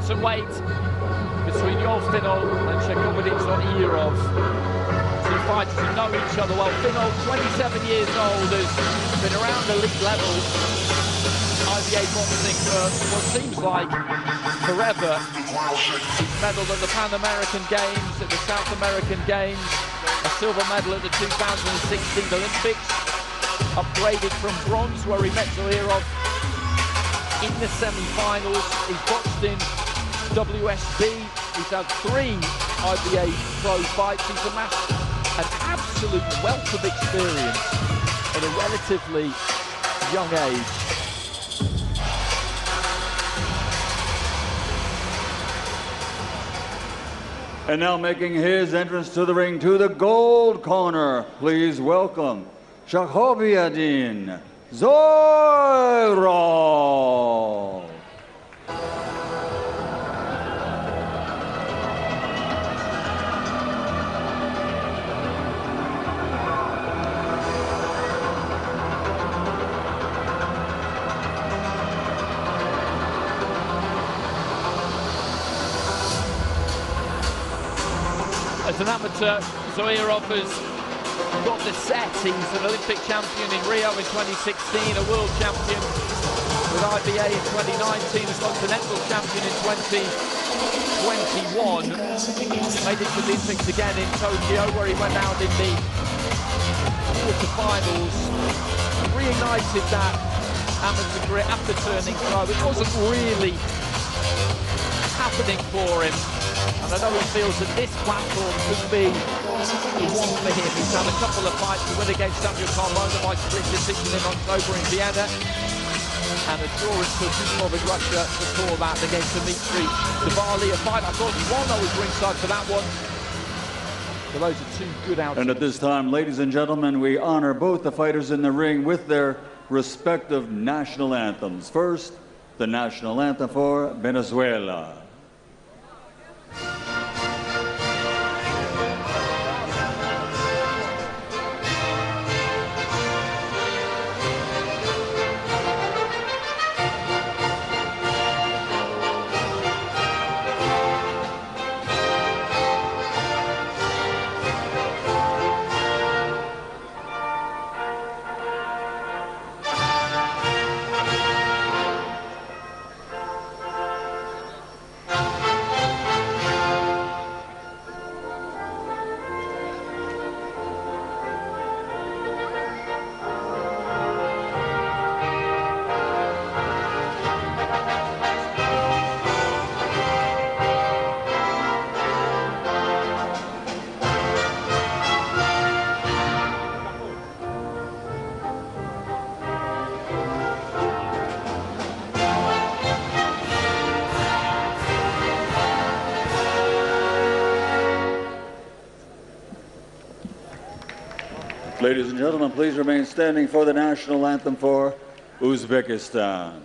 bantamweight between Yoel Finol and Shakhobidin Zoirov. Two fighters who know each other well. Finol, 27 years old, has been around elite level IBA boxing for what seems like forever. He's medalled at the Pan American Games, at the South American Games, a silver medal at the 2016 Olympics, upgraded from bronze where he met Zoirov in the semi-finals. He's boxed in WSB, he's had 3 IBA pro fights. He's amassed an absolute wealth of experience at a relatively young age. And now making his entrance to the ring to the gold corner, please welcome Shakhobidin Zoirov. As an amateur, Zoirov has got the set. He's an Olympic champion in Rio in 2016, a world champion with IBA in 2019, a continental champion in 2021. Made it to the Olympics again in Tokyo, where he went out in the quarterfinals and reignited that amateur career after turning pro. It wasn't really happening for him. And I know he feels that this platform could be the one for him. He's had a couple of fights to win against Samuel Carmona by split decision in October in Vienna, and a draw in Turkey in Russia before that against Dmitry Davali, a fight I thought he won. I was ringside for that one. So those are 2 good outcomes. And at this time, ladies and gentlemen, we honor both the fighters in the ring with their respective national anthems. First, the national anthem for Venezuela. Ladies and gentlemen, please remain standing for the national anthem for Uzbekistan.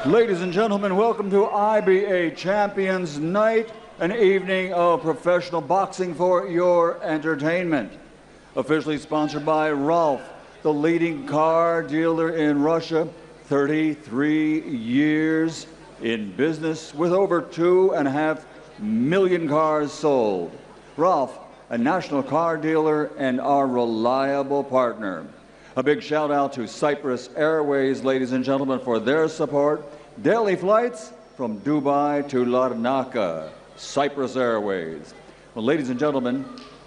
Ladies and gentlemen, welcome to IBA Champions Night, an evening of professional boxing for your entertainment. Officially sponsored by Ralph, the leading car dealer in Russia, 33 years in business with over 2.5 million cars sold. Ralph, a national car dealer and our reliable partner. A big shout out to Cyprus Airways, ladies and gentlemen, for their support. Daily flights from Dubai to Larnaca, Cyprus Airways. Well, ladies and gentlemen,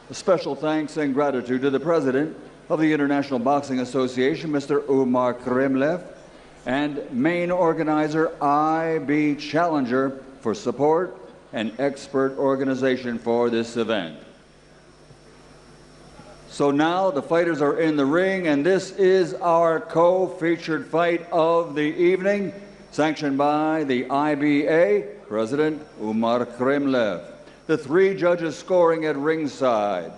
a special thanks and gratitude to the president of the International Boxing Association, Mr. Umar Kremlev, and main organizer IBA Challenger for support and expert organization for this event. So now the fighters are in the ring, and this is our co-featured fight of the evening, sanctioned by the IBA, President Umar Kremlev. The three judges scoring at ringside: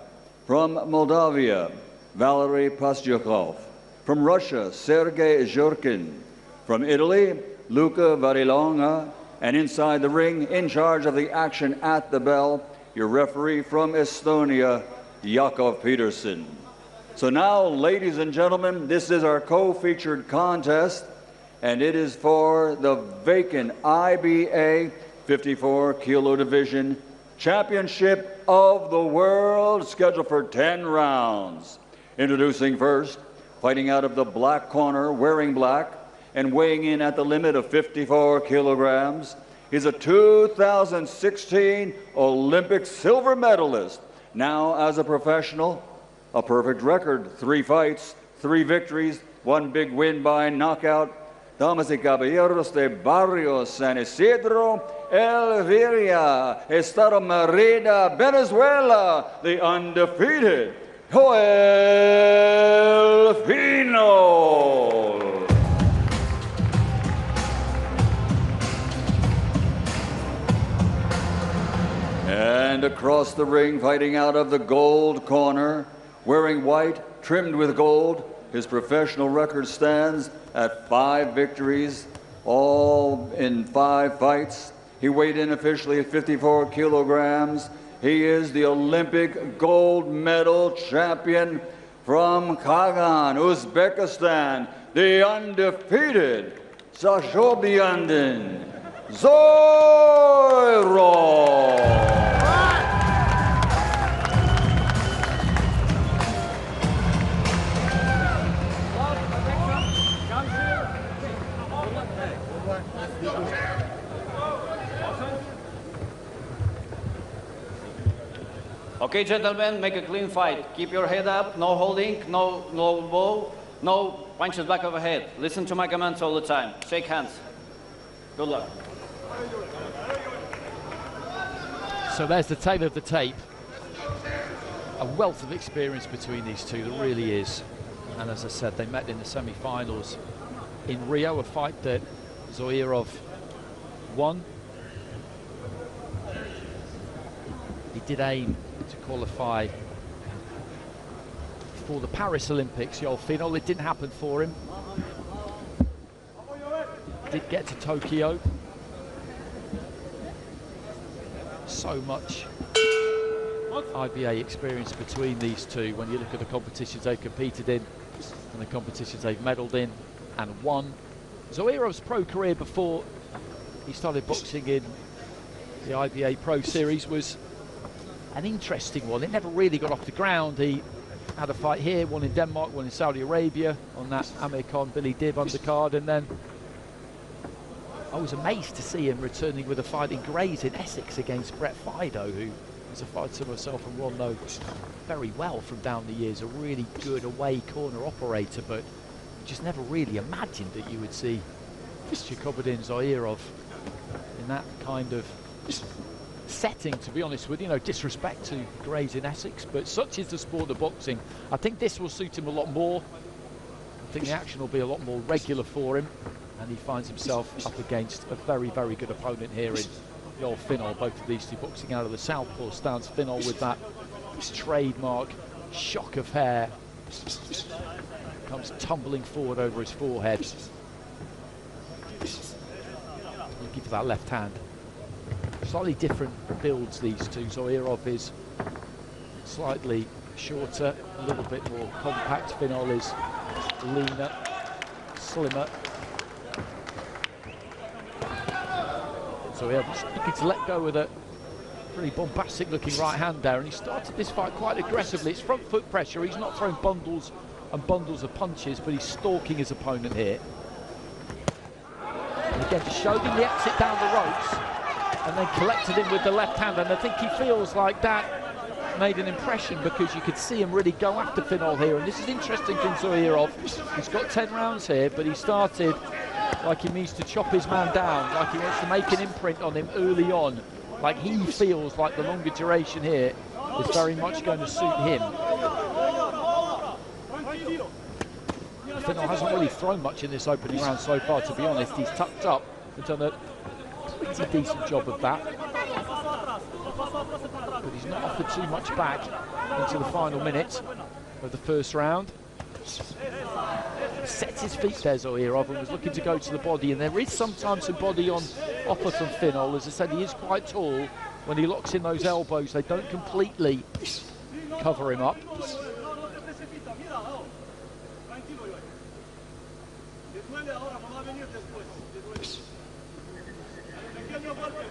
from Moldavia, Valery Pastyakov; from Russia, Sergei Zhurkin; from Italy, Luca Varilonga; and inside the ring, in charge of the action at the bell, your referee from Estonia, Yakov Peterson. So now, ladies and gentlemen, this is our co-featured contest, and it is for the vacant IBA 54 kilo division championship of the world, scheduled for 10 rounds. Introducing first, fighting out of the black corner, wearing black, and weighing in at the limit of 54 kilograms. He's a 2016 Olympic silver medalist. Now, as a professional, a perfect record: 3 fights, 3 victories, 1 big win by knockout. Damas y caballeros de Barrio San Isidro, Elvira, Estado Merida, Venezuela, the undefeated Yoel Finol. And across the ring, fighting out of the gold corner, wearing white, trimmed with gold, his professional record stands at 5 victories, all in 5 fights. He weighed in officially at 54 kilograms. He is the Olympic gold medal champion from Kagan, Uzbekistan, the undefeated Shakhobidin, Zoirov. Okay, gentlemen, make a clean fight. Keep your head up, no holding, no bow, no punches back of the head. Listen to my commands all the time. Shake hands. Good luck. So there's the tail of the tape. A wealth of experience between these two, there really is. And as I said, they met in the semi-finals in Rio, a fight that Zoirov won. He did aim to qualify for the Paris Olympics, Yoel Finol. It didn't happen for him. Did get to Tokyo. So much IBA experience between these two when you look at the competitions they've competed in and the competitions they've medalled in and won. Zoirov's pro career before he started boxing in the IBA Pro Series was an interesting one. It never really got off the ground. He had a fight here, one in Denmark, one in Saudi Arabia on that Amir Khan Billy Dib undercard, and then I was amazed to see him returning with a fight in Grays in Essex against Brett Fido, who is a fighter myself and Ron know very well from down the years, a really good away corner operator, but just never really imagined that you would see Shakhobidin Zoirov in that kind of setting, to be honest with you. No disrespect to Grays in Essex, but such is the sport of boxing. I think this will suit him a lot more. I think the action will be a lot more regular for him, and he finds himself up against a very, very good opponent here in Yoel Finol. Both of these two boxing out of the southpaw stance. Finol with that trademark shock of hair, comes tumbling forward over his forehead, looking for that left hand. Slightly different builds, these two. Zoirov is slightly shorter, a little bit more compact. Finol is leaner, slimmer, So he's looking to let go with a pretty bombastic looking right hand there, and he started this fight quite aggressively. It's front foot pressure. He's not throwing bundles and bundles of punches, but he's stalking his opponent here. And again, just showed him the exit down the ropes and then collected him with the left hand, and I think he feels like that made an impression, because you could see him really go after Finol here. And this is interesting from Zoirov. He's got 10 rounds here, but he started like he needs to chop his man down, like he wants to make an imprint on him early on. Like he feels like the longer duration here is very much going to suit him. Finol hasn't really thrown much in this opening round so far, to be honest. He's tucked up and done a pretty decent job of that. But he's not offered too much back into the final minute of the first round. Sets his feet there, Zoirov, and was looking to go to the body, and there is sometimes some body on offer from Finol. As I said, he is quite tall. When he locks in those elbows, they don't completely cover him up.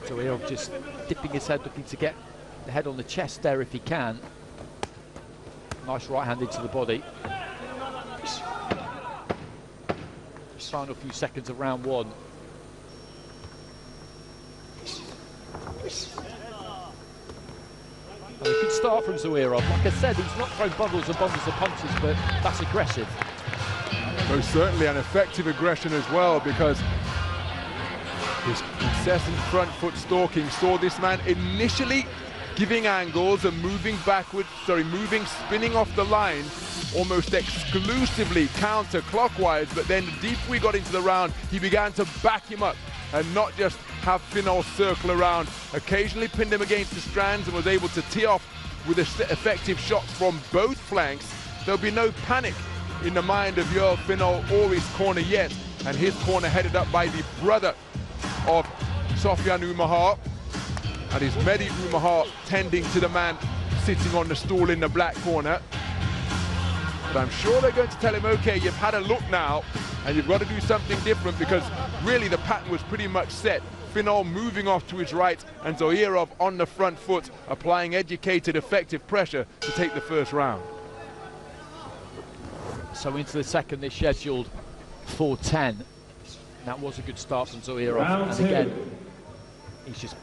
Zoirov just dipping his head, looking to get the head on the chest there if he can. Nice right hand into the body. Final few seconds of round one. And a good start from Zoirov. Like I said, he's not thrown bundles and bundles of punches, but that's aggressive. Most certainly, an effective aggression as well, because his incessant front foot stalking saw this man initially giving angles and moving backwards, spinning off the line almost exclusively counterclockwise, but then the deeper we got into the round, he began to back him up and not just have Finol circle around. Occasionally pinned him against the strands and was able to tee off with effective shots from both flanks. There'll be no panic in the mind of Yoel Finol or his corner yet, and his corner headed up by the brother of Sofian Umahar, and his Mehdi Umahar tending to the man sitting on the stool in the black corner. But I'm sure they're going to tell him, okay, you've had a look now, and you've got to do something different, because really the pattern was pretty much set. Finol moving off to his right, and Zoirov on the front foot, applying educated, effective pressure to take the first round. So into the second, they're scheduled for 10. That was a good start from Zoirov. And again, he's just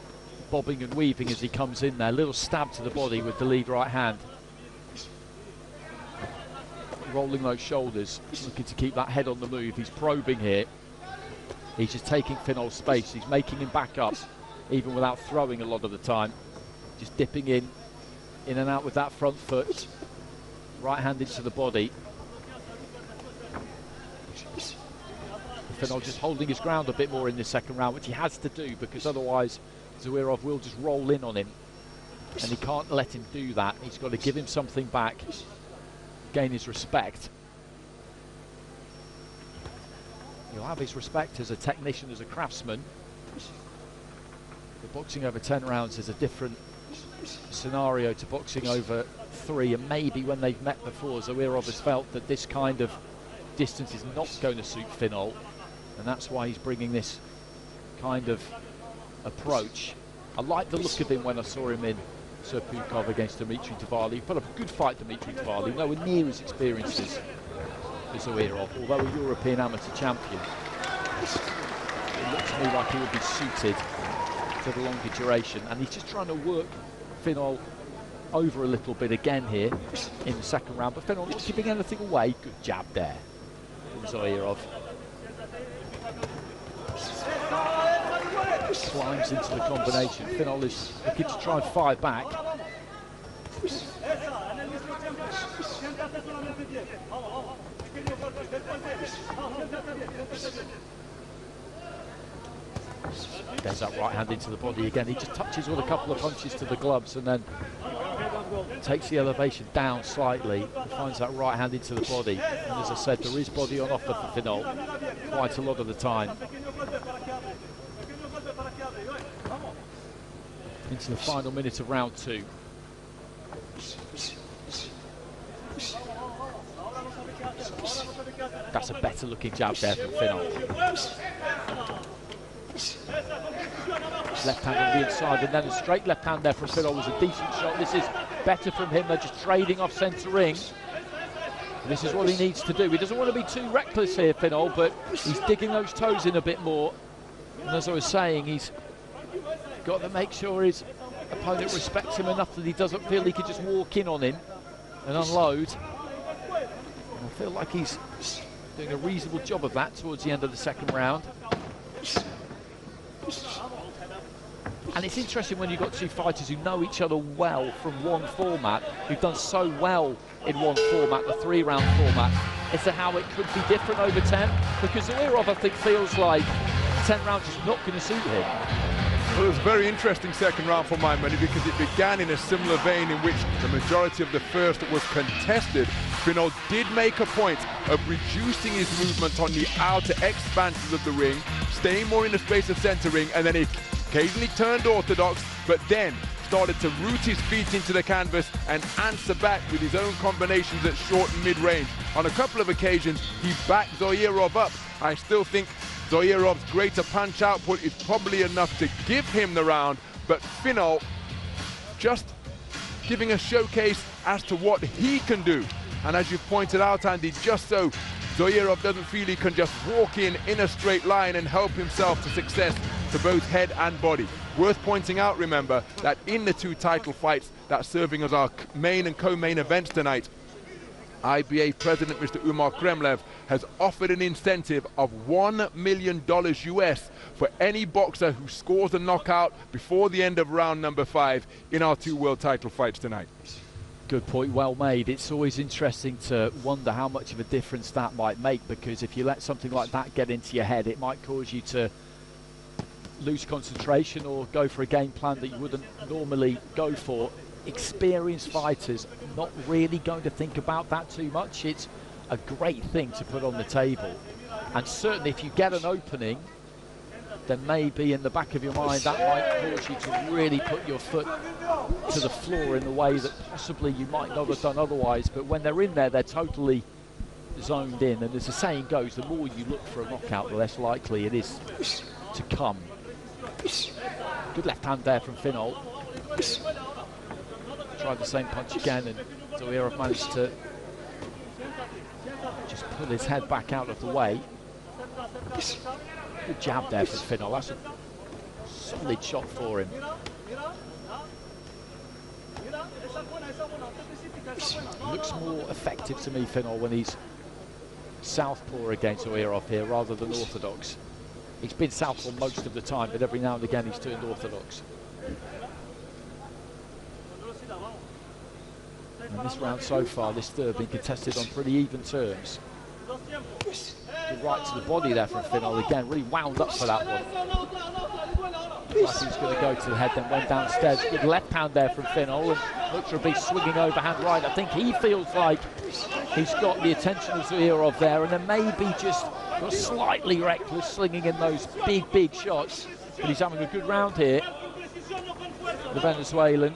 bobbing and weaving as he comes in there. Little stab to the body with the lead right hand. Rolling those shoulders, looking to keep that head on the move. He's probing here. He's just taking Finol's space. He's making him back up, even without throwing a lot of the time. Just dipping in and out with that front foot. Right hand into the body. Finol just holding his ground a bit more in this second round, which he has to do, because otherwise Zoirov will just roll in on him, and he can't let him do that. He's got to give him something back, gain his respect. He'll have his respect as a technician, as a craftsman. But boxing over 10 rounds is a different scenario to boxing over 3, and maybe when they've met before, Zoirov has felt that this kind of distance is not going to suit Finol, and that's why he's bringing this kind of approach. I like the look of him when I saw him in Serpukhov against Dmitry Tavaly. He put up a good fight, Dmitry Tavaly, nowhere near as experienced as Zoirov, although a European amateur champion. It looks to me like he would be suited to the longer duration, and he's just trying to work Finol over a little bit again here in the second round, but Finol not giving anything away. Good jab there from Zoirov. Climbs into the combination. Finol is looking to try and fire back. There's that right hand into the body again. He just touches with a couple of punches to the gloves and then takes the elevation down slightly and finds that right hand into the body. And as I said, there is body on offer for Finol quite a lot of the time. Into the final minute of round 2. That's a better looking jab there from Finol. Left hand on the inside, and then a straight left hand there from Finol was a decent shot. This is better from him. They're just trading off centre ring. This is what he needs to do. He doesn't want to be too reckless here, Finol, but he's digging those toes in a bit more. And as I was saying, he's got to make sure his opponent respects him enough that he doesn't feel he can just walk in on him and unload. And I feel like he's doing a reasonable job of that towards the end of the second round. And it's interesting when you've got two fighters who know each other well from one format, who've done so well in one format, the 3-round format, as to how it could be different over 10. Because Zoirov, I think, feels like 10 rounds is not going to suit him. Well, it was a very interesting second round for my money because it began in a similar vein in which the majority of the first was contested. Finol did make a point of reducing his movement on the outer expanses of the ring, staying more in the space of centre ring, and then he occasionally turned orthodox, but then started to root his feet into the canvas and answer back with his own combinations at short and mid-range. On a couple of occasions, he backed Zoirov up. I still think Zoirov's greater punch output is probably enough to give him the round, but Finol just giving a showcase as to what he can do. And as you pointed out, Andy, just so Zoirov doesn't feel he can just walk in a straight line and help himself to success to both head and body. Worth pointing out, remember, that in the two title fights that's serving as our main and co-main events tonight, IBA President Mr. Umar Kremlev has offered an incentive of $1 million US for any boxer who scores a knockout before the end of round number 5 in our two world title fights tonight. Good point, well made. It's always interesting to wonder how much of a difference that might make, because if you let something like that get into your head, it might cause you to lose concentration or go for a game plan that you wouldn't normally go for. Experienced fighters not really going to think about that too much. It's a great thing to put on the table, and certainly if you get an opening, then maybe in the back of your mind that might cause you to really put your foot to the floor in the way that possibly you might not have done otherwise. But when they're in there, they're totally zoned in, and as the saying goes, the more you look for a knockout, the less likely it is to come. Good left hand there from Finol. Tried the same punch again, and Zoirov managed to just pull his head back out of the way. Good jab there from Finol. That's a solid shot for him. He looks more effective to me, Finol, when he's southpaw against Zoirov here rather than orthodox. He's been southpaw most of the time, but every now and again he's turned orthodox. And this round so far, this third, been contested on pretty even terms. Good right to the body there from Finol again, really wound up for that one. I think he was going to go to the head, then went downstairs. Good left hand there from Finol, and looks to be swinging overhand right. I think he feels like he's got the attention of Zoirov there, and then maybe just got slightly reckless, slinging in those big shots. But he's having a good round here, the Venezuelan.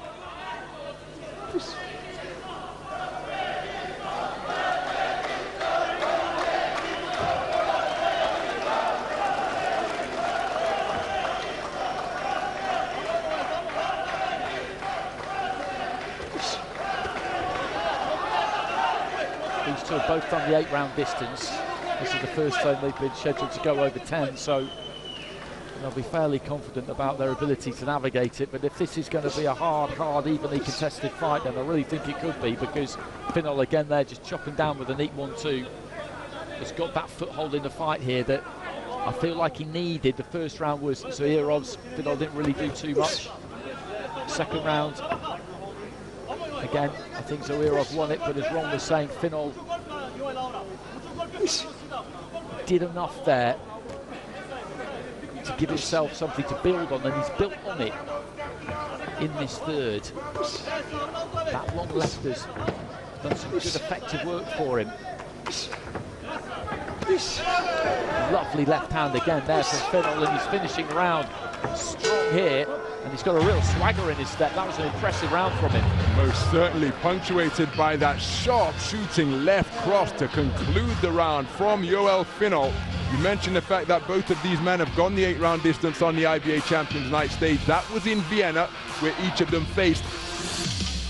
These two have both done the 8-round distance. This is the first time they've been scheduled to go over 10, so they'll be fairly confident about their ability to navigate it. But if this is going to be a hard, evenly contested fight, then I really think it could be, because Finol again there just chopping down with a neat 1-2. Has got that foothold in the fight here that I feel like he needed. The first round was Zoirov's. Finol didn't really do too much. Second round, again, I think Zoirov won it, but as Ron was saying, Finol did enough there to give himself something to build on, and he's built on it in this third. That long left has done some good effective work for him. Lovely left hand again there from Finol, and he's finishing round strong here. And he's got a real swagger in his step. That was an impressive round from him. Most certainly, punctuated by that sharp shooting left cross to conclude the round from Yoel Finol. You mentioned the fact that both of these men have gone the 8-round distance on the IBA Champions Night stage. That was in Vienna, where each of them faced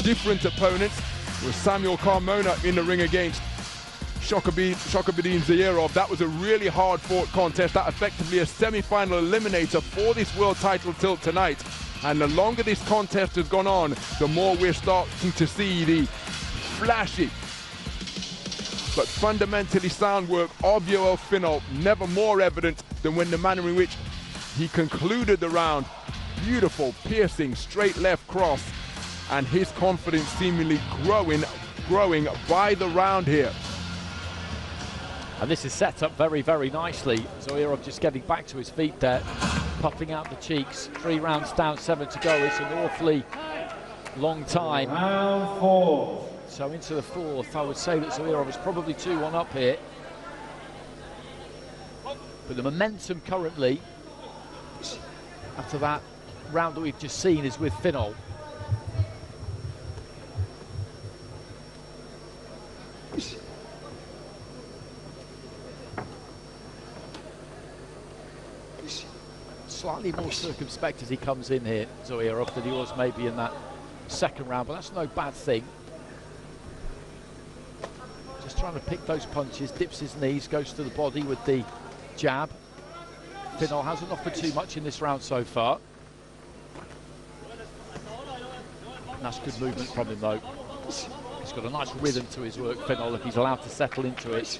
different opponents. With Samuel Carmona in the ring against Shakhobidin Zoirov. That was a really hard-fought contest. That effectively a semi-final eliminator for this world title tilt tonight. And the longer this contest has gone on, the more we're starting to see the flashy but fundamentally sound work of Yoel Finol, never more evident than when the manner in which he concluded the round. Beautiful, piercing, straight left cross, and his confidence seemingly growing by the round here. And this is set up very, very nicely. Zoirov just getting back to his feet there, puffing out the cheeks. 3 rounds down, 7 to go. It's an awfully long time. Round 4. So into the 4th, I would say that Zoirov is probably 2-1 up here. But the momentum currently, after that round that we've just seen, is with Finol. Slightly more circumspect as he comes in here, Zoirov, than he was maybe in that second round, but that's no bad thing. Just trying to pick those punches, dips his knees, goes to the body with the jab. Finol hasn't offered too much in this round so far. And that's good movement from him though. He's got a nice rhythm to his work, Finol, if he's allowed to settle into it.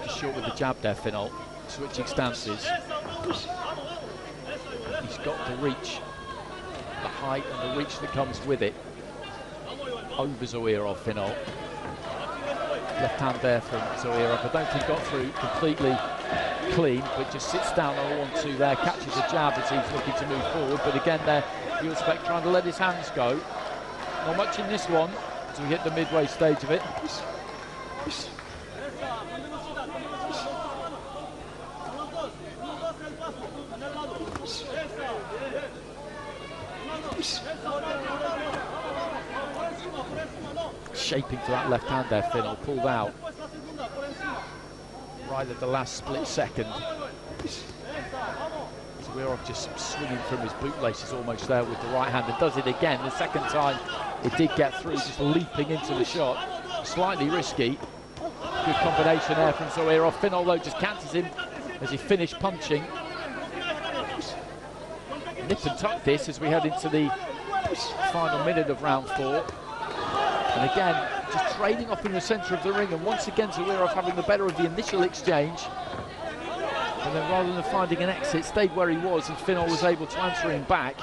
Just short with the jab there, Finol. Switching stances. He's got the reach, the height and the reach that comes with it. Over Zoirov, Finol. Left hand there from Zoirov. I don't think got through completely clean, but just sits down on 1-2 there, catches a jab as he's looking to move forward. But again there, Yoel trying to let his hands go. Not much in this one as we hit the midway stage of it. Shaping for that left hand there, Finol, pulled out right at the last split second. Zoirov just swinging from his bootlaces almost there with the right hand, and does it again. The second time it did get through, just leaping into the shot. Slightly risky. Good combination there from Zoirov. Finol though just canters him as he finished punching. Nip and tuck this as we head into the final minute of round 4. And again, just trading off in the centre of the ring, and once again Zoirov having the better of the initial exchange. And then rather than finding an exit, stayed where he was, and Finol was able to answer him back.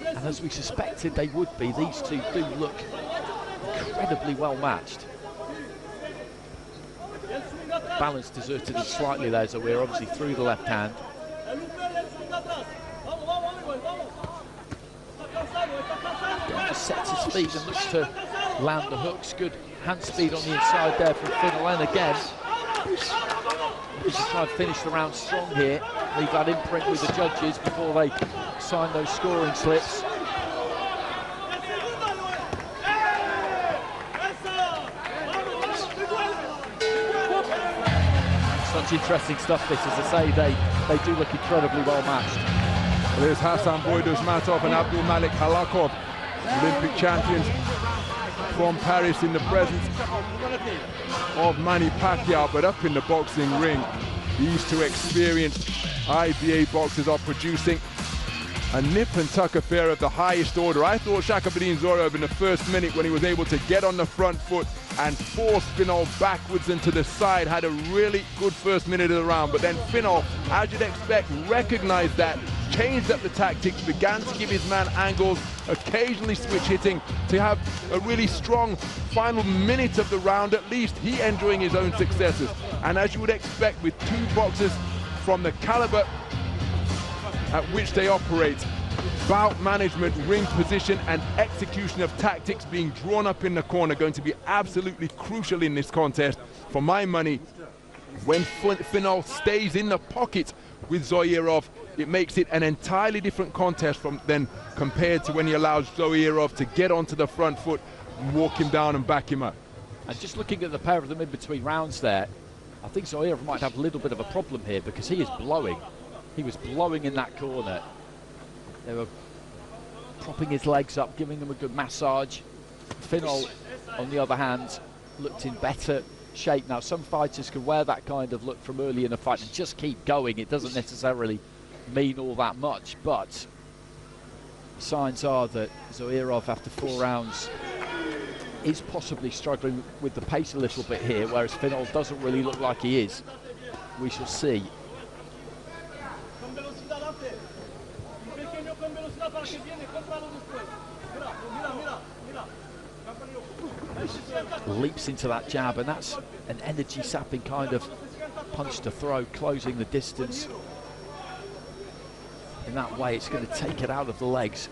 And as we suspected they would be, these two do look incredibly well matched. Balance deserted him slightly there, Zoirov, obviously through the left hand. Just sets his feet and looks to land the hooks. Good hand speed on the inside there from Finol, and again he's just trying to finish the round strong here, leave that imprint with the judges before they sign those scoring slips. Such interesting stuff this, as I say, they do look incredibly well matched. There's Hassan Boydosmatov and Abdul Malik Halakov, Olympic champions from Paris, in the presence of Manny Pacquiao. But up in the boxing ring, these two experienced IBA boxers are producing a nip and tuck affair of the highest order. I thought Shakhobidin Zoirov in the first minute, when he was able to get on the front foot and force Finol backwards and to the side, had a really good first minute of the round. But then Finol, as you'd expect, recognized that, changed up the tactics, began to give his man angles, occasionally switch hitting, to have a really strong final minute of the round, at least he enjoying his own successes. And as you would expect with two boxers from the caliber at which they operate. Bout management, ring position, and execution of tactics being drawn up in the corner going to be absolutely crucial in this contest. For my money, when Finol stays in the pocket with Zoirov, it makes it an entirely different contest than compared to when he allows Zoirov to get onto the front foot, walk him down and back him up. And just looking at the pair of them in between rounds there, I think Zoirov might have a little bit of a problem here because he is blowing. He was blowing in that corner. They were propping his legs up, giving him a good massage. Finol, on the other hand, looked in better shape. Now, some fighters can wear that kind of look from early in a fight and just keep going. It doesn't necessarily mean all that much, but signs are that Zoirov, after 4 rounds, is possibly struggling with the pace a little bit here, whereas Finol doesn't really look like he is. We shall see. Leaps into that jab, and that's an energy-sapping kind of punch to throw, closing the distance. In that way, it's going to take it out of the legs.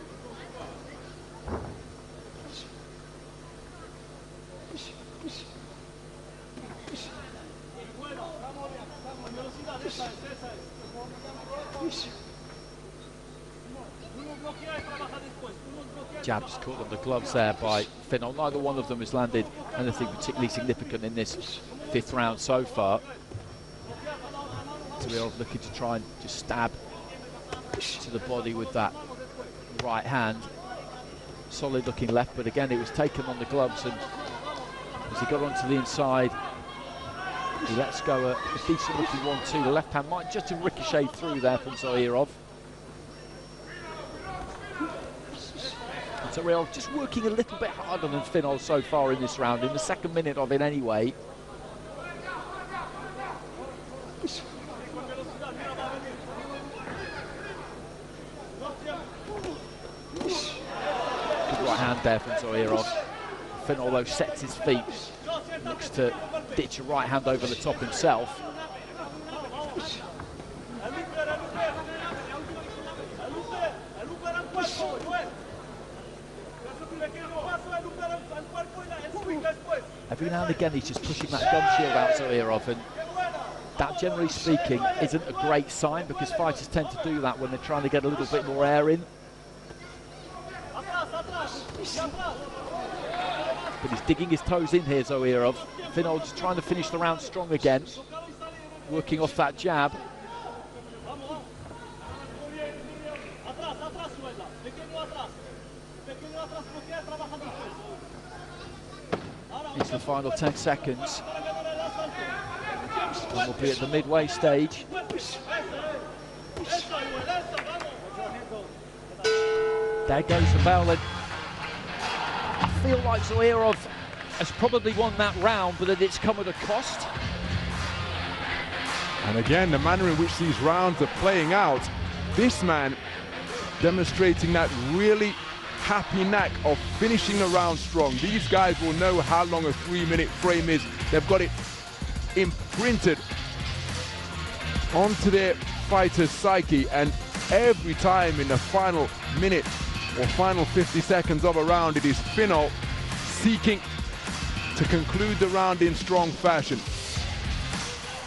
Jabs caught on the gloves there by Finol. Neither one of them has landed anything particularly significant in this 5th round so far. Zoirov looking to try and just stab to the body with that right hand. Solid looking left, but again it was taken on the gloves, and as he got onto the inside, he lets go a decent looking 1-2. The left hand might just have ricocheted through there from Zoirov. Zoirov just working a little bit harder than Finol so far in this round, in the 2nd minute of it anyway. Good right hand there from Zoirov. Finol, though, sets his feet, looks to ditch a right hand over the top himself. Every now and again he's just pushing that gum shield out, Zoirov, and that, generally speaking, isn't a great sign because fighters tend to do that when they're trying to get a little bit more air in. But he's digging his toes in here, Zoirov. Finol just trying to finish the round strong again, working off that jab. Into the final 10 seconds. And we'll be at the midway stage. There goes the bell, and I feel like Zoirov has probably won that round, but that it's come at a cost. And again, the manner in which these rounds are playing out, this man demonstrating that really happy knack of finishing a round strong. These guys will know how long a 3-minute frame is. They've got it imprinted onto their fighter's psyche, and every time in the final minute or final 50 seconds of a round, it is Finol seeking to conclude the round in strong fashion.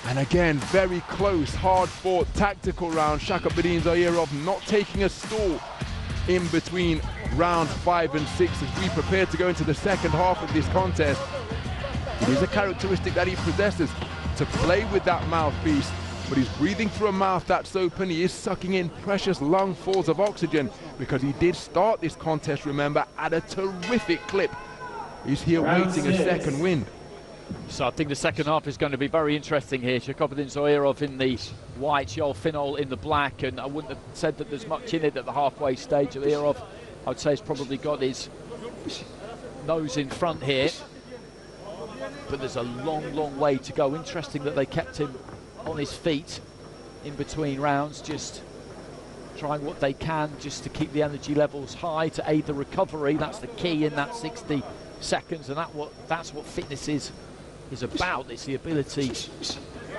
And again, very close, hard-fought, tactical round. Shakhobidin, Zoirov not taking a stall in between rounds 5 and 6 as we prepare to go into the 2nd half of this contest. It is a characteristic that he possesses, to play with that mouthpiece, but he's breathing through a mouth that's open. He is sucking in precious lungfuls of oxygen because he did start this contest, remember, at a terrific clip. He's here waiting a second wind. So I think the 2nd half is going to be very interesting here. Shakhobidin, Zoirov in the white, Yoel, Finol in the black, and I wouldn't have said that there's much in it at the halfway stage. Zoirov, I would say, has probably got his nose in front here, but there's a long, long way to go. Interesting that they kept him on his feet in between rounds, just trying what they can just to keep the energy levels high to aid the recovery. That's the key in that 60 seconds, and that's what fitness is about. It's the ability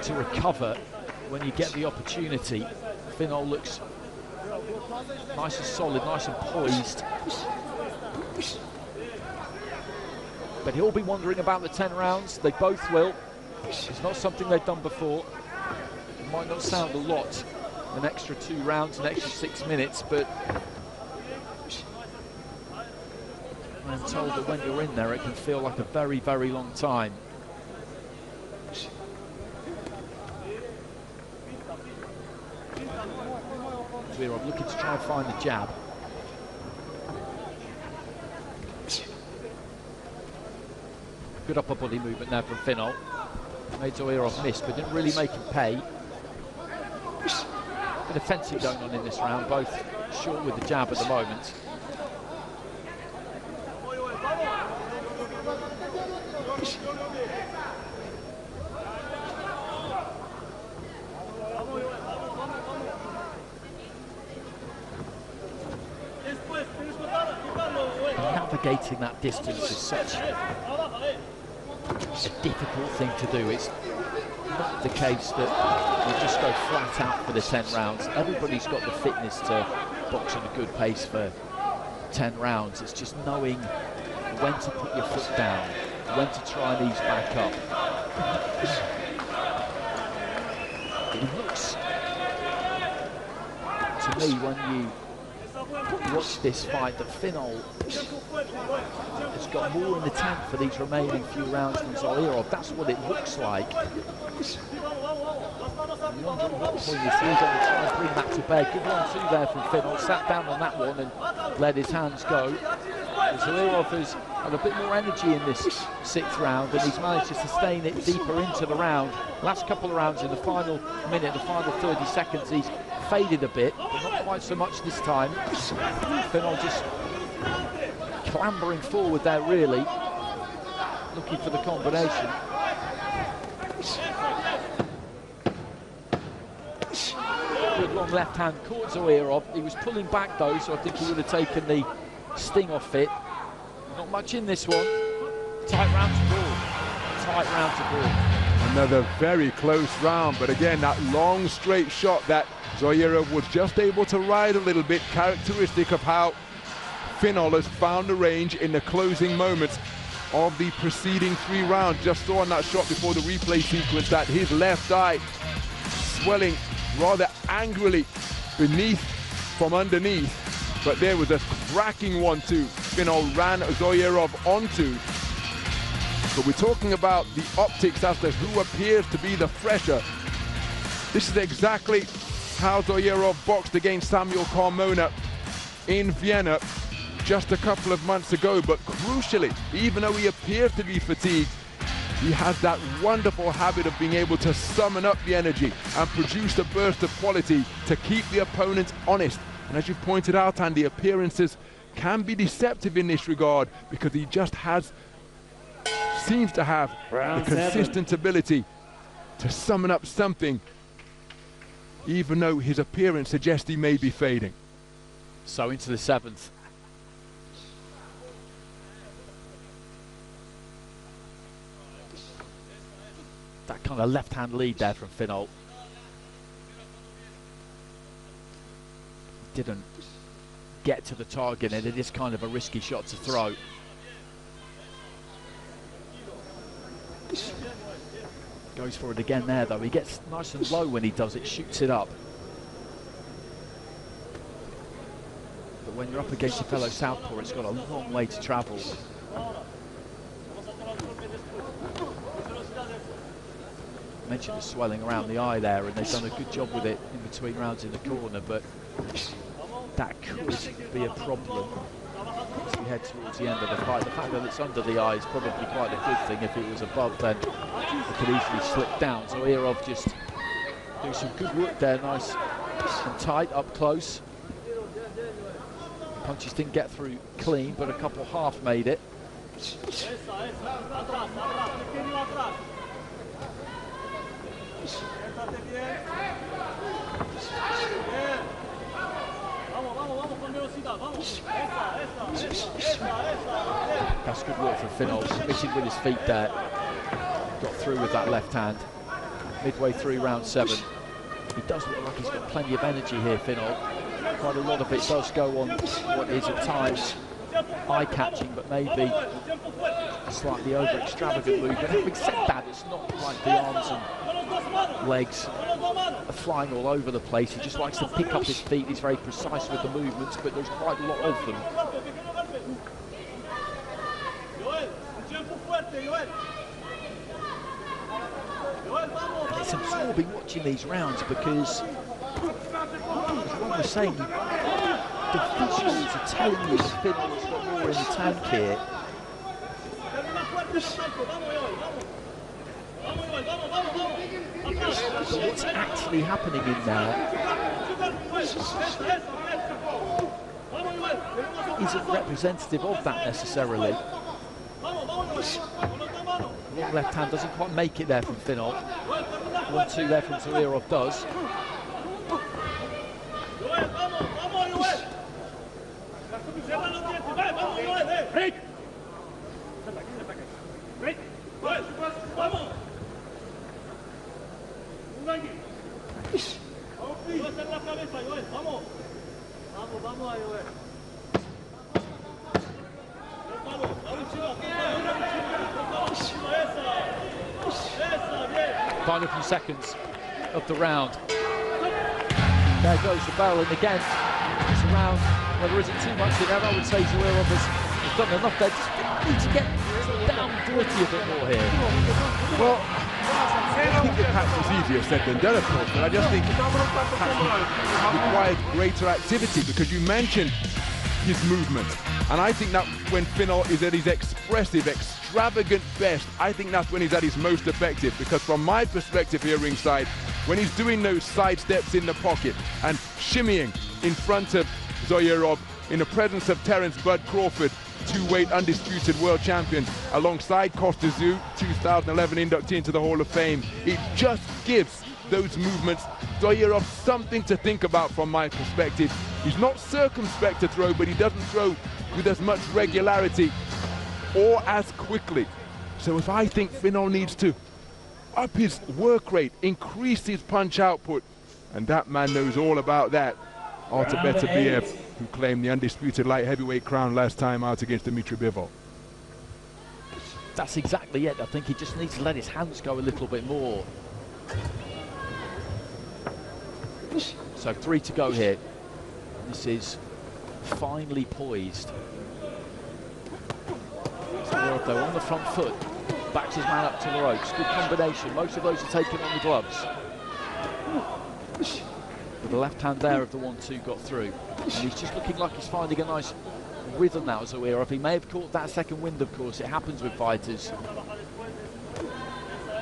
to recover when you get the opportunity. Finol looks Nice and solid, nice and poised. But he'll be wondering about the 10 rounds. They both will. It's not something they've done before. It might not sound a lot, an extra 2 rounds, an extra 6 minutes, but I'm told that when you're in there, it can feel like a very, very long time. Zoirov looking to try and find the jab. Good upper body movement there from Finol. Made Zoirov miss, but didn't really make him pay. Bit of fencing going on in this round, both short with the jab at the moment. Navigating that distance is such a difficult thing to do. It's not the case that you just go flat out for the 10 rounds. Everybody's got the fitness to box at a good pace for 10 rounds. It's just knowing when to put your foot down, when to try and ease back up. It looks to me, when you watch this fight, that Finol has got more in the tank for these remaining few rounds than Zoirov. That's what it looks like. I'm wondering what point is he going to try and bring that to bear. Good 1-2 there from Finol. Sat down on that one and let his hands go. Zoirov has had a bit more energy in this 6th round, and he's managed to sustain it deeper into the round. Last couple of rounds, in the final minute, the final 30 seconds, he's faded a bit, but not quite so much this time. Finol just clambering forward there, really, looking for the combination. Good long left hand caught Zoirov. He was pulling back though, so I think he would have taken the sting off it. Not much in this one. Tight round to ball. Tight round to ball. Another very close round, but again, that long straight shot that Zoirov was just able to ride a little bit, characteristic of how Finol has found the range in the closing moments of the preceding 3 rounds. Just saw on that shot before the replay sequence that his left eye swelling rather angrily beneath from underneath, but there was a cracking 1-2. Finol ran Zoirov onto. But we're talking about the optics as to who appears to be the fresher. This is exactly how Zoirov boxed against Samuel Carmona in Vienna just a couple of months ago. But crucially, even though he appears to be fatigued, he has that wonderful habit of being able to summon up the energy and produce a burst of quality to keep the opponents honest. And as you pointed out, Andy, appearances can be deceptive in this regard, because he just seems to have the consistent ability to summon up something, even though his appearance suggests he may be fading. So into the 7th. That kind of left-hand lead there from Finol. Didn't get to the target, and it is kind of a risky shot to throw. Goes for it again there though. He gets nice and low when he does it, shoots it up. But when you're up against your fellow southpaw, it's got a long way to travel. I mentioned the swelling around the eye there, and they've done a good job with it in between rounds in the corner, but that could be a problem as we head towards the end of the fight. The fact that it's under the eye is probably quite a good thing. If it was above, then it could easily slip down. So Zoirov just doing some good work there, nice and tight up close. Punches didn't get through clean, but a couple half made it. That's good work from Finol, submitted with his feet there. Got through with that left hand. Midway through round 7. He does look like he's got plenty of energy here, Finol. Quite a lot of it does go on what is at times eye-catching, but maybe a slightly over-extravagant movement. Having said that, it's not like the arms and legs are flying all over the place. He just likes to pick up his feet. He's very precise with the movements, but there's quite a lot of them. And it's absorbing watching these rounds because, as Ron was saying, the visuals are telling you Finol's got more in the tank here. But what's actually happening in there isn't representative of that necessarily. Long left hand doesn't quite make it there from Finol. 1-2 there from Zoirov does. Final few seconds of the round. There goes the barrel, and again, it's a round where there isn't too much in there. I would say Zoirov has done enough there. Just need to get down dirty a bit more here. Well, I think that perhaps it's easier said than done, of course, but I just think it required greater activity, because you mentioned his movement. And I think that when Finol is at his expressive, extravagant best, I think that's when he's at his most effective, because from my perspective here ringside, when he's doing those side steps in the pocket and shimmying in front of Zoirov in the presence of Terence Bud Crawford, two-weight undisputed world champion, alongside Costa Tszyu, 2011 inductee into the Hall of Fame, it just gives those movements Zoirov something to think about from my perspective. He's not circumspect to throw, but he doesn't throw with as much regularity or as quickly. So if I think Finol needs to up his work rate, increase his punch output, and that man knows all about that. Artur Beterbiev, who claimed the undisputed light heavyweight crown last time out against Dmitry Bivol. That's exactly it. I think he just needs to let his hands go a little bit more. So 3 to go here. This is finely poised. Zoirov though on the front foot, backs his man up to the ropes. Good combination. Most of those are taken on the gloves. With the left hand there of the 1-2 got through. And he's just looking like he's finding a nice rhythm now, Zoirov. He may have caught that second wind, of course. It happens with fighters.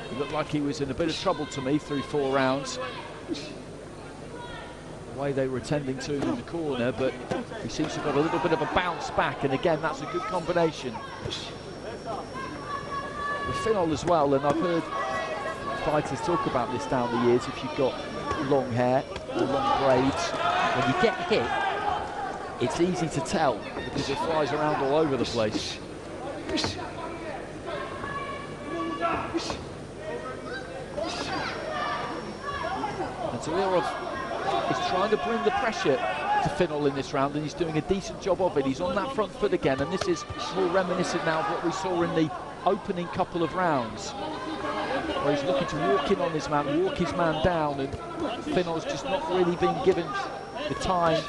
He looked like he was in a bit of trouble to me through 4 rounds. The way they were attending to him in the corner, but he seems to have got a little bit of a bounce back, and again, that's a good combination. With Finol as well, and I've heard fighters talk about this down the years, if you've got long hair or long braids, when you get hit, it's easy to tell because it flies around all over the place. And Zoirov is trying to bring the pressure to Finol in this round, and he's doing a decent job of it. He's on that front foot again, and this is more reminiscent now of what we saw in the opening couple of rounds, where he's looking to walk in on his man, walk his man down, and Finol's just not really been given the time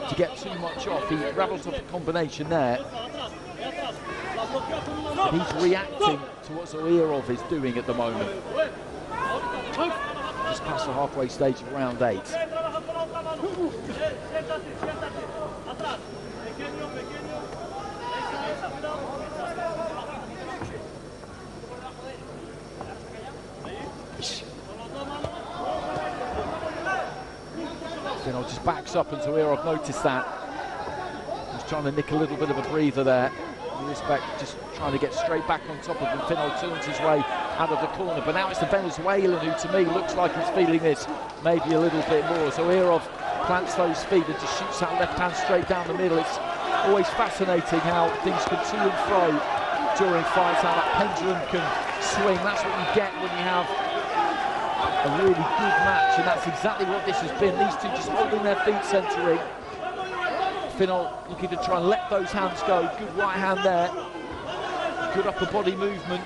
to get too much off. He rattles off a combination there. But he's reacting to what Zoirov is doing at the moment. Just past the halfway stage of round 8. Finol just backs up, and Zoirov noticed that. He's trying to nick a little bit of a breather there. In respect, just trying to get straight back on top of him. Finol turns his way out of the corner, but now it's the Venezuelan who, to me, looks like he's feeling this maybe a little bit more. Zoirov plants those feet and just shoots that left hand straight down the middle. It's always fascinating how things can to and fro during fights, how that pendulum can swing. That's what you get when you have a really good match, and that's exactly what this has been. These two just holding their feet centering, Finol looking to try and let those hands go. Good right hand there. Good upper body movement.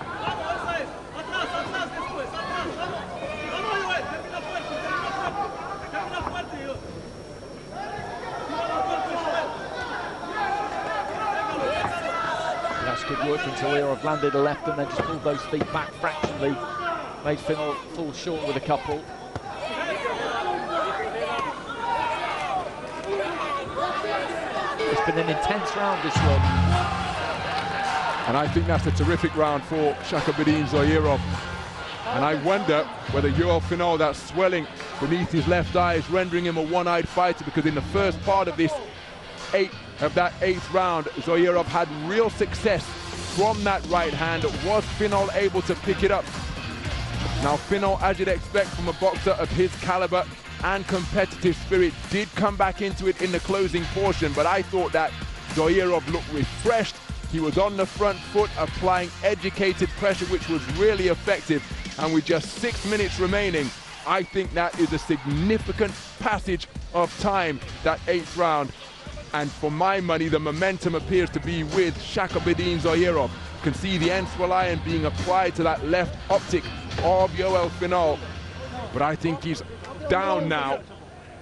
That's good work from Zoirov. Landed a left and then just pulled those feet back fractionally. Made Finol fall short with a couple. It's been an intense round, this one. And I think that's a terrific round for Shakhobidin Zoirov. And I wonder whether Yoel Finol, that swelling beneath his left eye, is rendering him a one-eyed fighter, because in the first part of that eighth round, Zoirov had real success from that right hand. Was Finol able to pick it up? Now Finol, as you'd expect from a boxer of his caliber and competitive spirit, did come back into it in the closing portion, but I thought that Zoirov looked refreshed. He was on the front foot, applying educated pressure, which was really effective. And with just 6 minutes remaining, I think that is a significant passage of time, that eighth round. And for my money, the momentum appears to be with Shakhobidin Zoirov. You can see the Enswell iron being applied to that left optic of Yoel Finol. But I think he's down now,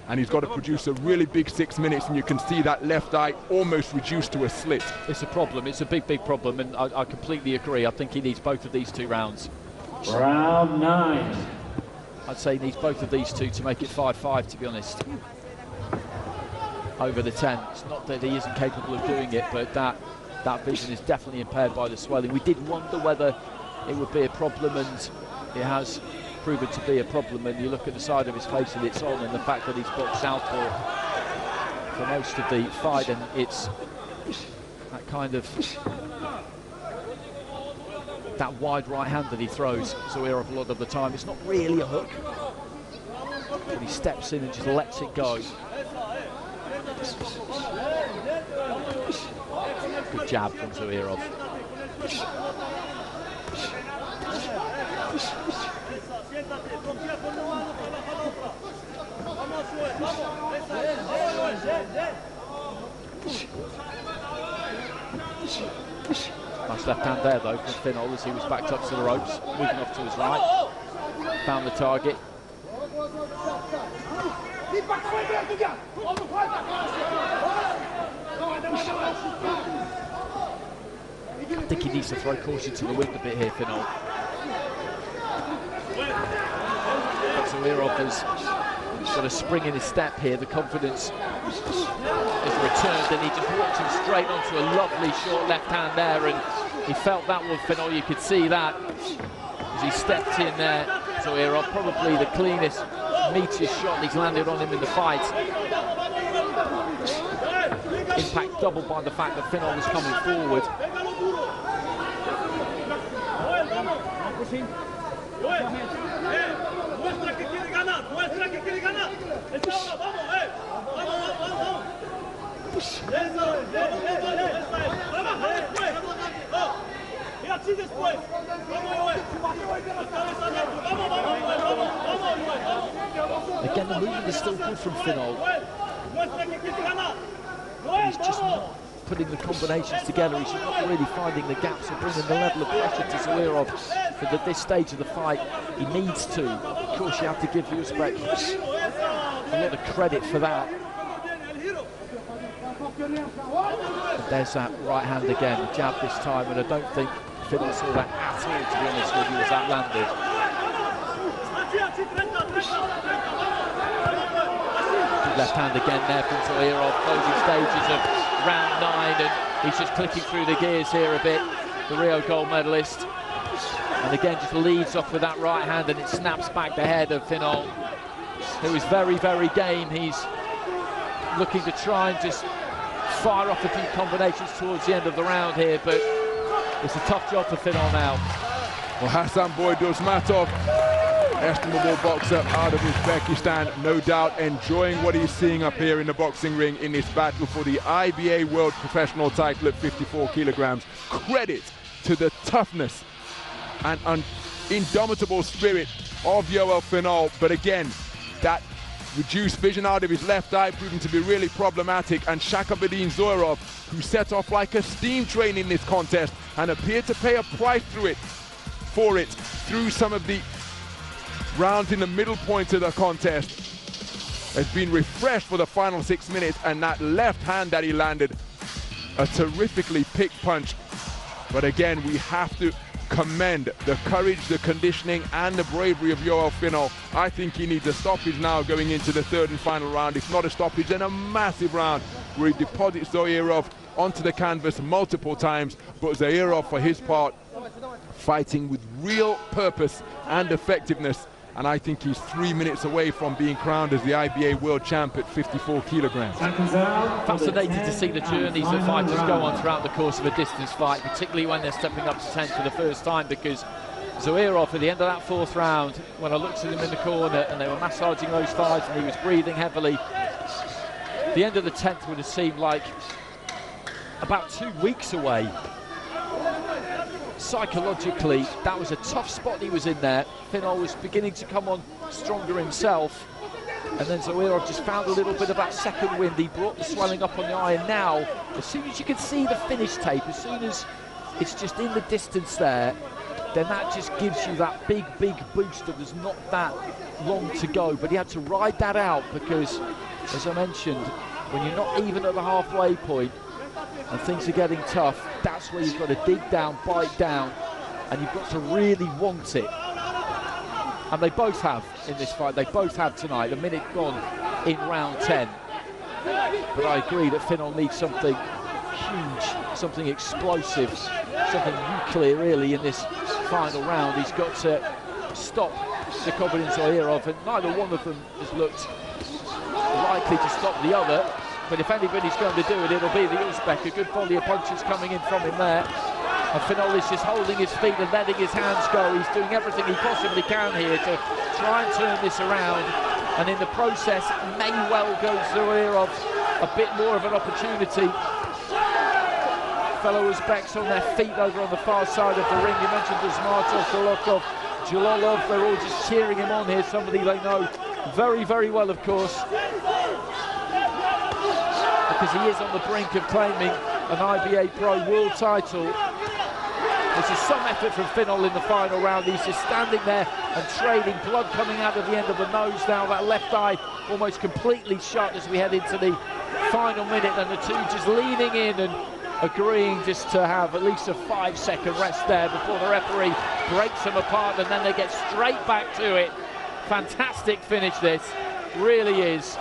and he's got to produce a really big 6 minutes, and you can see that left eye almost reduced to a slit. It's a problem. It's a big, big problem, and I completely agree. I think he needs both of these 2 rounds. Round 9. I'd say he needs both of these 2 to make it 5-5, to be honest. Over the 10. It's not that he isn't capable of doing it, but that vision is definitely impaired by the swelling. We did wonder whether it would be a problem, and it has proven to be a problem. And you look at the side of his face and it's on, and the fact that he's boxed out for most of the fight, and it's that kind of that wide right hand that he throws Zoirov a lot of the time. It's not really a hook, but he steps in and just lets it go. Good jab from Zoirov. Nice left hand there though from Finol as he was backed up to the ropes, moving off to his right. Found the target. I think he needs to throw caution to the wind a bit here, Finol. But Zoirov has got a spring in his step here. The confidence has returned, and he just walked him straight onto a lovely short left hand there, and he felt that one, Finol. You could see that as he stepped in there. Zoirov, probably the cleanest, meatiest shot he's landed on him in the fight. Impact doubled by the fact that Finol was coming forward. Again, the movement is still good from Finol. He's just not putting the combinations together. He's not really finding the gaps or bringing the level of pressure to Zoirov. But at this stage of the fight, he needs to. Of course, you have to give UZB a lot of credit for that. And there's that right hand again, the jab this time, and I don't think Finol saw that at all, to be honest with you, as that landed. Good left hand again there from Zoirov, closing stages of round 9, and he's just clicking through the gears here a bit, the Rio gold medalist. And again, just leads off with that right hand, and it snaps back the head of Finol, who is very, very game. He's looking to try and just fire off a few combinations towards the end of the round here, but it's a tough job for Finol now. Well, Hassan Boyduzmatov, estimable boxer out of Uzbekistan, no doubt enjoying what he's seeing up here in the boxing ring in this battle for the IBA World Professional title at 54 kilograms. Credit to the toughness and indomitable spirit of Yoel Finol, but again, that reduced vision out of his left eye, proving to be really problematic, and Shakhobidin Zoirov, who set off like a steam train in this contest and appeared to pay a price for it through some of the rounds in the middle point of the contest, has been refreshed for the final 6 minutes, and that left hand that he landed, a terrifically picked punch. But again, we have to commend the courage, the conditioning, and the bravery of Yoel Finol. I think he needs a stoppage now going into the third and final round. If not a stoppage, then a massive round where he deposits Zoirov onto the canvas multiple times. But Zoirov, for his part, fighting with real purpose and effectiveness. And I think he's 3 minutes away from being crowned as the IBA world champ at 54 kilograms. Fascinating to see the journeys that fighters go on throughout the course of a distance fight, particularly when they're stepping up to 10 for the first time, because Zoirov, at the end of that fourth round, when I looked at him in the corner and they were massaging those thighs and he was breathing heavily, the end of the 10th would have seemed like about 2 weeks away. Psychologically, that was a tough spot he was in there. Finol was beginning to come on stronger himself, and then Zoirov just found a little bit of that second wind. He brought the swelling up on the eye, and now, as soon as you can see the finish tape, as soon as it's just in the distance there, then that just gives you that big boost that there's not that long to go. But he had to ride that out because, as I mentioned, when you're not even at the halfway point and things are getting tough, that's where you've got to dig down, bite down, and you've got to really want it. And they both have in this fight. They both have tonight. A minute gone in round 10. But I agree that Finol needs something huge, something explosive, something nuclear really in this final round. He's got to stop Shakhobidin Zoirov, and neither one of them has looked likely to stop the other. But if anybody's going to do it, it'll be the UZB. A good volley of punches coming in from him there. And Finol is just holding his feet and letting his hands go. He's doing everything he possibly can here to try and turn this around. And in the process, may well go Zoirov a bit more of an opportunity. Fellow Uzbeks on their feet over on the far side of the ring. You mentioned Uzmartov, Jalolov, they're all just cheering him on here. Somebody they know very well, of course, because he is on the brink of claiming an IBA Pro World title. This is some effort from Finol in the final round. He's just standing there and trading, blood coming out of the end of the nose now, that left eye almost completely shut as we head into the final minute, and the two just leaning in and agreeing just to have at least a 5-second rest there before the referee breaks them apart, and then they get straight back to it. Fantastic finish this, really is.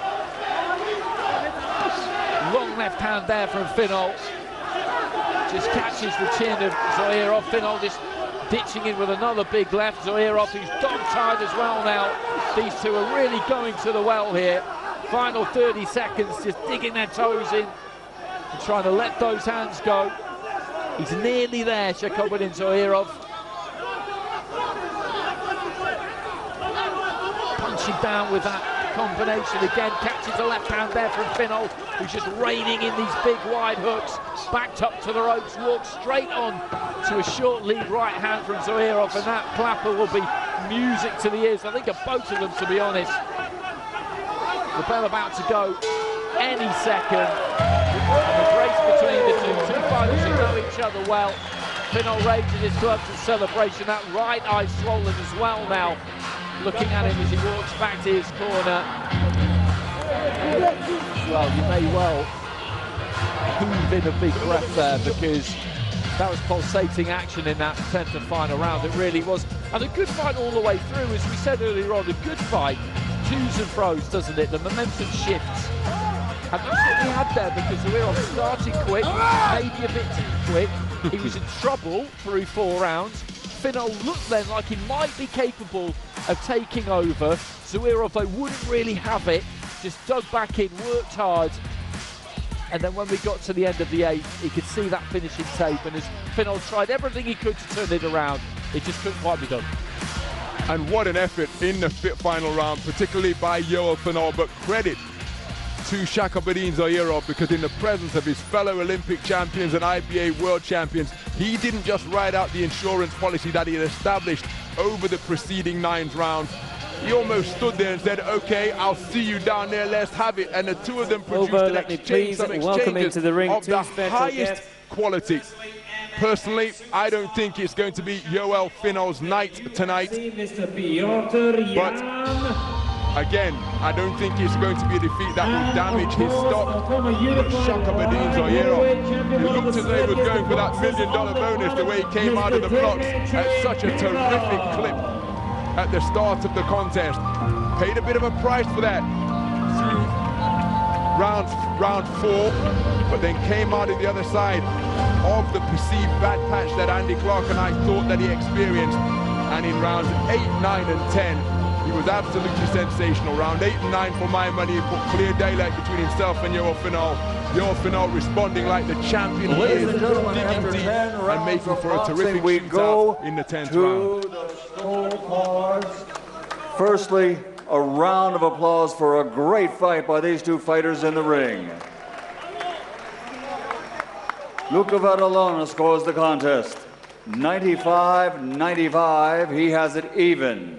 Long left hand there from Finol. Just catches the chin of Zoirov. Finol just ditching in with another big left. Zoirov, who's dog-tired as well now. These two are really going to the well here. Final 30 seconds, just digging their toes in and trying to let those hands go. He's nearly there, Shakhobidin Zoirov. Punching down with that combination again, catches a left hand there from Finol, who's just raining in these big wide hooks, backed up to the ropes, walks straight on to a short lead right hand from Zoirov, and that clapper will be music to the ears, I think, of both of them, to be honest. The bell about to go any second, and the race between the two fighters who know each other well. Finol raises his gloves in celebration, that right eye swollen as well now, looking at him as he walks back to his corner. Well, you may well heave in a big breath there, because that was pulsating action in that 10th and final round. It really was. And a good fight all the way through, as we said earlier on, a good fight. Twos and fros, doesn't it? The momentum shifts. And that's what we had there, because Zoirov started quick, maybe a bit too quick. He was in trouble through 4 rounds. Finol looked then like he might be capable of taking over. Zoirov, though, wouldn't really have it, just dug back in, worked hard, and then when we got to the end of the 8th, he could see that finishing tape, and as Finol tried everything he could to turn it around, it just couldn't quite be done. And what an effort in the final round, particularly by Yoel Finol, but credit to Shakhobidin Zoirov, because in the presence of his fellow Olympic champions and IBA world champions, he didn't just ride out the insurance policy that he had established over the preceding 9 rounds. he almost stood there and said, okay, I'll see you down there, let's have it. And the two of them produced Over, some exchanges into the ring, of the highest quality. Personally, I don't think it's going to be Yoel Finol's night tonight. But again, I don't think it's going to be a defeat that will damage his stock. Shakhobidin Zoirov, who looked as though he was going for that $1 million bonus the way he came out of the blocks at such a terrific clip at the start of the contest. Paid a bit of a price for that through round 4, but then came out of the other side of the perceived bad patch that Andy Clark and I thought that he experienced. And in rounds 8, 9 and 10, he was absolutely sensational. Round 8 and 9, for my money, he put clear daylight between himself and Yoel Finol. Yoel Finol responding like the champion he is, digging deep and making for a terrific shootout in the 10th round. Firstly, a round of applause for a great fight by these two fighters in the ring. Luca Vadalona scores the contest. 95-95, he has it even.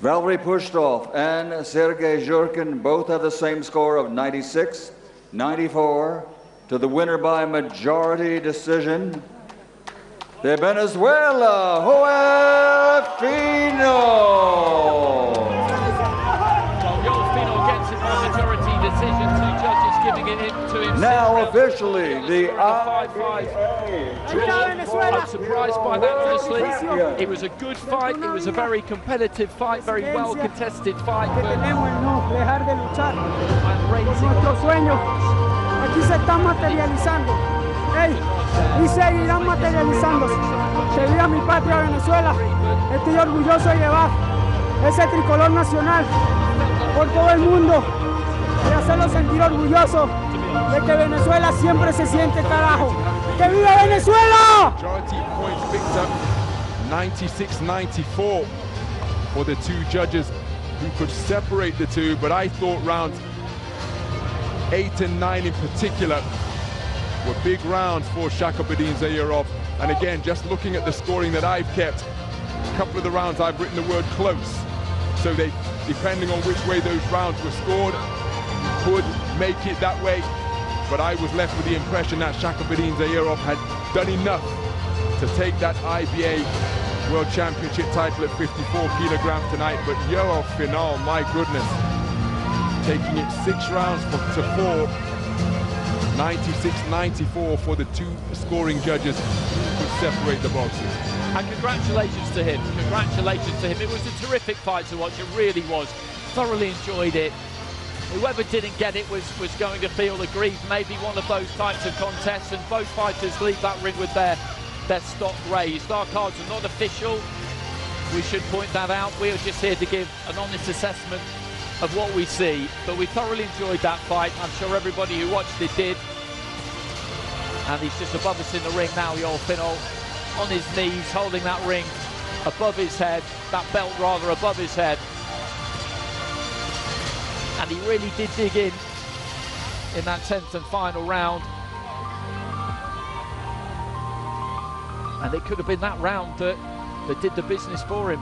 Valery Pushtov and Sergei Zhurkin both have the same score of 96-94 to the winner by majority decision. De Venezuela, Yoel Finol. Well, Yoel Finol gets it by majority decision, two judges giving it to him. Now officially, the 5-5 draw. I'm surprised by that, honestly. It was a good fight, it was a very competitive fight, very well contested fight. Nuestro sueño aquí se está materializando. Y seguirán materializándose. Que viva mi patria Venezuela. Estoy orgulloso de llevar ese tricolor nacional por todo el mundo y hacerlo sentir orgulloso de que Venezuela siempre se siente carajo. ¡Que viva Venezuela! Majority points picked up 96-94 for the two judges who could separate the two, but I thought rounds 8 and 9 in particular were big rounds for Shakhobidin Zoirov. And again, just looking at the scoring that I've kept, a couple of the rounds I've written the word close. So they, depending on which way those rounds were scored, could make it that way. But I was left with the impression that Shakhobidin Zoirov had done enough to take that IBA World Championship title at 54 kilograms tonight. But Yoel Finol, my goodness, taking it 6 rounds to 4. 96-94 for the two scoring judges who could separate the boxes. And congratulations to him, congratulations to him. It was a terrific fight to watch, it really was. Thoroughly enjoyed it. Whoever didn't get it was going to feel aggrieved, maybe one of those types of contests, and both fighters leave that ring with their stock raised. Our cards are not official, we should point that out. We are just here to give an honest assessment of what we see, but we thoroughly enjoyed that fight. I'm sure everybody who watched it did. And he's just above us in the ring now, Yoel Finol, on his knees, holding that ring above his head, that belt rather above his head. And he really did dig in that 10th and final round. And it could have been that round that did the business for him.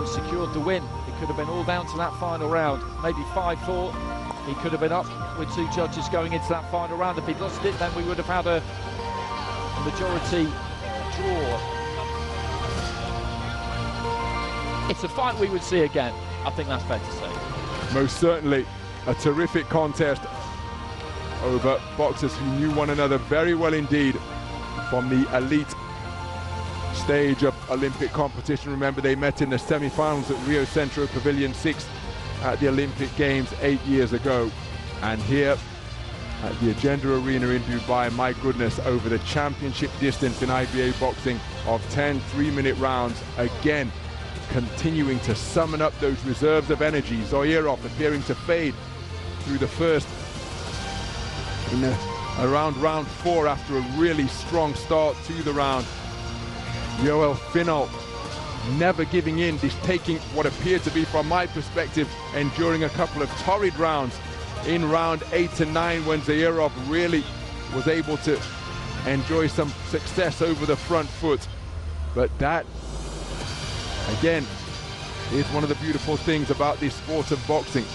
Secured the win. It could have been all down to that final round. Maybe 5-4. He could have been up with two judges going into that final round. If he'd lost it, then we would have had a majority draw. It's a fight we would see again. I think that's fair to say. Most certainly a terrific contest over boxers who knew one another very well indeed from the elite stage of Olympic competition. Remember, they met in the semi-finals at Rio Centro Pavilion 6 at the Olympic Games 8 years ago. And here at the Agenda Arena in Dubai, my goodness, over the championship distance in IBA boxing of 10 3-minute rounds, again continuing to summon up those reserves of energy. Zoirov appearing to fade through the first around round 4 after a really strong start to the round. Yoel Finol never giving in, just taking what appeared to be, from my perspective, enduring a couple of torrid rounds in round 8 and 9 when Zoirov really was able to enjoy some success over the front foot. But that, again, is one of the beautiful things about this sport of boxing.